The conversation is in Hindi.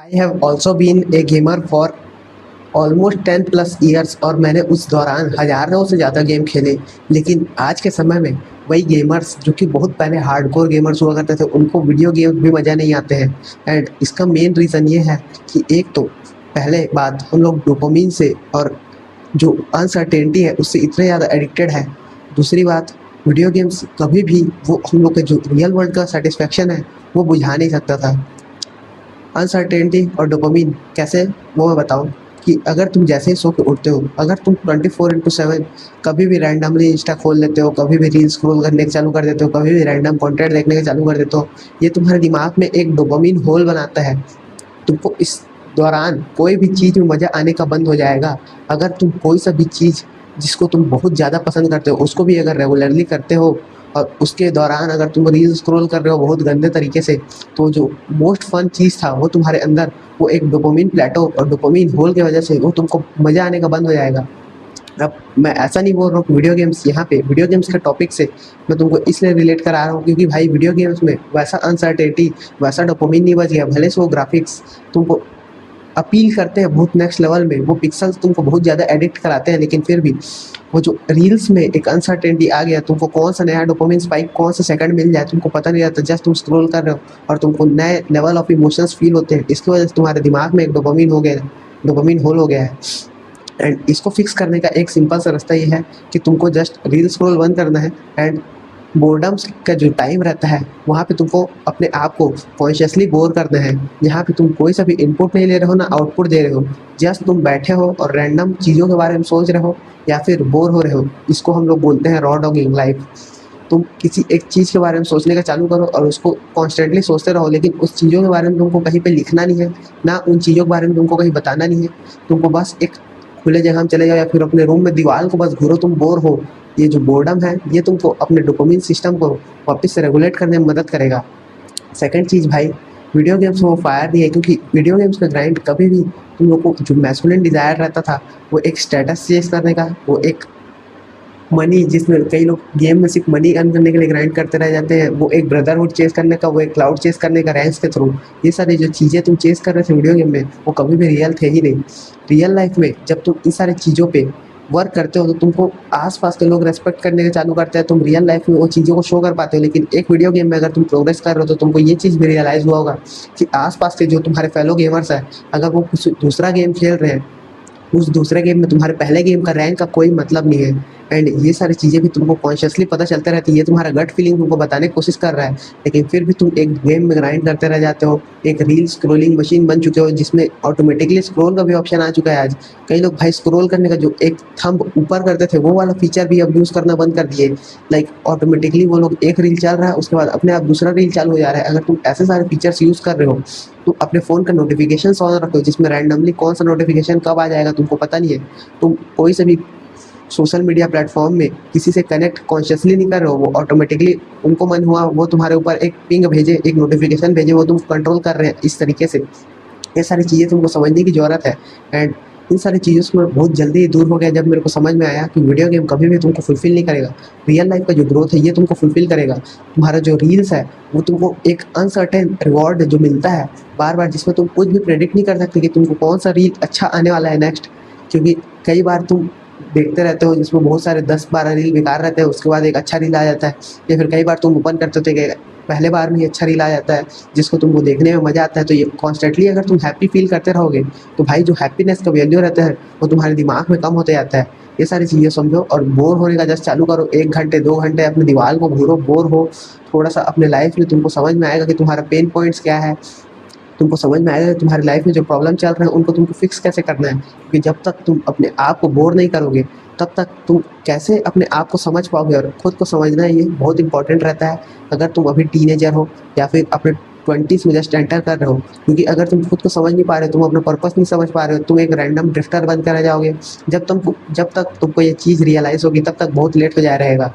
I have also been a gamer for almost 10+ years और मैंने उस दौरान हज़ारों से ज़्यादा गेम खेले। लेकिन आज के समय में वही गेमर्स जो कि बहुत पहले हार्डकोर गेमर्स हुआ करते थे उनको वीडियो गेम्स भी मज़ा नहीं आते हैं। एंड इसका मेन रीज़न ये है कि एक तो पहले बात हम लोग डोपामिन से और जो अनसर्टेनिटी है उससे इतने ज़्यादा एडिक्टेड है। दूसरी बात, वीडियो गेम्स कभी भी वो हम लोग के जो रियल वर्ल्ड का सेटिस्फेक्शन है वो बुझा नहीं सकता था। अनसर्टेनिटी और डोपामिन कैसे, वो मैं बताऊँ कि अगर तुम जैसे ही सो के उठते हो, अगर तुम 24/7 कभी भी रैंडमली इंस्टा खोल लेते हो, कभी भी रील स्क्रॉल करने के चालू कर देते हो, कभी भी रैंडम कंटेंट देखने के चालू कर देते हो, ये तुम्हारे दिमाग में एक डोपामिन होल बनाता है। तुमको इस दौरान कोई भी चीज़ में मज़ा आने का बंद हो जाएगा। अगर तुम कोई सा भी चीज़ जिसको तुम बहुत ज़्यादा पसंद करते हो उसको भी अगर रेगुलरली करते हो और उसके दौरान अगर तुम रील स्क्रॉल कर रहे हो बहुत गंदे तरीके से, तो जो मोस्ट फन चीज़ था वो तुम्हारे अंदर वो एक डोपामिन प्लेटो और डोपामिन होल की वजह से वो तुमको मज़ा आने का बंद हो जाएगा। अब मैं ऐसा नहीं बोल रहा हूँ कि वीडियो गेम्स, यहाँ पे वीडियो गेम्स के टॉपिक से मैं तुमको इसलिए रिलेट करा रहा हूँ क्योंकि भाई वीडियो गेम्स में वैसा अनसर्टेनिटी, वैसा डोपामिन नहीं बच गया। भले से वो ग्राफिक्स तुमको अपील करते हैं बहुत नेक्स्ट लेवल में, वो पिक्सल्स तुमको बहुत ज़्यादा एडिक्ट कराते हैं, लेकिन फिर भी वो जो रील्स में एक अनसर्टेनिटी आ गया, तुमको कौन सा नया डोपामिन स्पाइक कौन सा सेकंड मिल जाए तुमको पता नहीं रहता। जस्ट तुम स्क्रॉल कर रहे हो और तुमको नए लेवल ऑफ इमोशंस फील होते हैं। इसकी वजह से तुम्हारे दिमाग में एक डोपामिन हो गया, डोपामिन होल हो गया है। एंड इसको फिक्स करने का एक सिंपल सा रास्ता ये है कि तुमको जस्ट रील स्क्रॉल बंद करना है। एंड बोर्डम्स का जो टाइम रहता है वहाँ पे तुमको अपने आप को कॉन्शियसली बोर करना है, जहाँ पे तुम कोई सा भी इनपुट नहीं ले रहे हो ना आउटपुट दे रहे हो। जस्ट तुम बैठे हो और रैंडम चीज़ों के बारे में सोच रहे हो या फिर बोर हो रहे हो। इसको हम लोग बोलते हैं रॉ डॉगिंग लाइफ। तुम किसी एक चीज़ के बारे में सोचने का चालू करो और उसको कॉन्स्टेंटली सोचते रहो, लेकिन उस चीज़ों के बारे में तुमको कहीं पे लिखना नहीं है, ना उन चीज़ों के बारे में तुमको कहीं बताना नहीं है। तुमको बस एक खुले जगह में चले जाओ या फिर अपने रूम में दीवार को बस घूरो, तुम बोर हो। ये जो बोर्डम है ये तुमको अपने डोपामिन सिस्टम को वापस से रेगुलेट करने में मदद करेगा। सेकंड चीज़ भाई, वीडियो गेम्स में वो फायर नहीं है क्योंकि वीडियो गेम्स का ग्राइंड कभी भी तुम लोग को जो मैस्कुलिन डिज़ायर रहता था वो एक स्टेटस चेस करने का, वो एक मनी, जिसमें कई लोग गेम में सिर्फ मनी अर्न करने के लिए ग्राइंड करते रह जाते हैं, वो एक ब्रदरहुड चेस करने का, वो एक क्लाउड चेस करने का रैंक्स के थ्रू। ये सारी जो चीज़ें तुम चेस कर रहे थे वीडियो गेम में वो कभी भी रियल थे ही नहीं। रियल लाइफ में जब तुम इन सारी चीज़ों पे वर्क करते हो तो तुमको आसपास के लोग रेस्पेक्ट करने के चालू करते हैं, तुम रियल लाइफ में वो चीज़ों को शो कर पाते हो। लेकिन एक वीडियो गेम में अगर तुम प्रोग्रेस कर रहे हो तो तुमको ये चीज़ भी रियलाइज़ हुआ होगा कि आसपास के जो तुम्हारे फेलो गेमर्स हैं, अगर वो कुछ दूसरा गेम खेल रहे हैं, उस दूसरे गेम में तुम्हारे पहले गेम का रैंक का कोई मतलब नहीं है। एंड ये सारी चीज़ें भी तुमको कॉन्शियसली पता चलते रहती है, ये तुम्हारा गट फीलिंग तुमको बताने की कोशिश कर रहा है, लेकिन फिर भी तुम एक गेम में ग्राइंड करते रह जाते हो। एक रील स्क्रोलिंग मशीन बन चुके हो जिसमें ऑटोमेटिकली स्क्रोल का भी ऑप्शन आ चुका है आज। कई लोग भाई स्क्रोल करने का जो एक थंब ऊपर करते थे वो वाला फीचर भी अब यूज़ करना बंद कर दिए। लाइक ऑटोमेटिकली वो लोग एक रील चल रहा है उसके बाद अपने आप दूसरा रील चालू हो जा रहा है। अगर तुम ऐसे सारे फीचर्स यूज़ कर रहे हो तो अपने फ़ोन का नोटिफिकेशन ऑन रखो, जिसमें रैंडमली कौन सा नोटिफिकेशन कब आ जाएगा तुमको पता नहीं है। तुम कोई से भी सोशल मीडिया प्लेटफॉर्म में किसी से कनेक्ट कॉन्शियसली नहीं कर रहे हो, वो ऑटोमेटिकली उनको मन हुआ वो तुम्हारे ऊपर एक पिंग भेजे, एक नोटिफिकेशन भेजे, वो तुम कंट्रोल कर रहे हैं इस तरीके से। ये सारी चीज़ें तुमको समझने की ज़रूरत है। एंड इन सारी चीज़ों से मैं बहुत जल्दी दूर हो गया जब मेरे को समझ में आया कि वीडियो गेम कभी भी तुमको फुलफ़िल नहीं करेगा। रियल लाइफ़ का जो ग्रोथ है ये तुमको फुलफ़िल करेगा। तुम्हारा जो रील्स है वो तुमको एक अनसर्टेन रिवॉर्ड जो मिलता है बार-बार, जिसमें तुम कुछ भी प्रेडिक्ट नहीं कर सकते कि तुमको कौन सा रील अच्छा आने वाला है नेक्स्ट। क्योंकि कई बार तुम देखते रहते हो जिसमें बहुत सारे 10-12 रील बेकार रहते हैं, उसके बाद एक अच्छा रील आ जाता है। या फिर कई बार तुम ओपन करते हो तो कि पहले बार में ही अच्छा रील आ जाता है जिसको तुमको देखने में मज़ा आता है। तो ये कॉन्स्टेंटली अगर तुम हैप्पी फील करते रहोगे तो भाई जो हैप्पीनेस का वैल्यू रहता है वो तुम्हारे दिमाग में कम होते जाता है। ये सारी चीज़ें समझो और बोर होने का जस्ट चालू करो। 1 घंटे 2 घंटे अपने दीवार को घूरो, बोर हो थोड़ा सा अपने लाइफ में, तुमको समझ में आएगा कि तुम्हारा पेन पॉइंट्स क्या है। तुमको समझ में आएगा कि तुम्हारी लाइफ में जो प्रॉब्लम चल रहे हैं उनको तुमको फिक्स कैसे करना है। क्योंकि जब तक तुम अपने आप को बोर नहीं करोगे तब तक तुम कैसे अपने आप को समझ पाओगे। और खुद को समझना ये बहुत इंपॉर्टेंट रहता है अगर तुम अभी टीनेजर हो या फिर अपने 20s में जस्ट एंटर कर रहे हो। क्योंकि अगर तुम खुद को समझ नहीं पा रहे हो, तुम अपना पर्पस नहीं समझ पा रहे हो, तुम एक रैंडम ड्रिफ्टर बन कर रह जाओगे। जब तक तुमको ये चीज़ रियलाइज़ होगी तब तक बहुत लेट हो जाया रहेगा।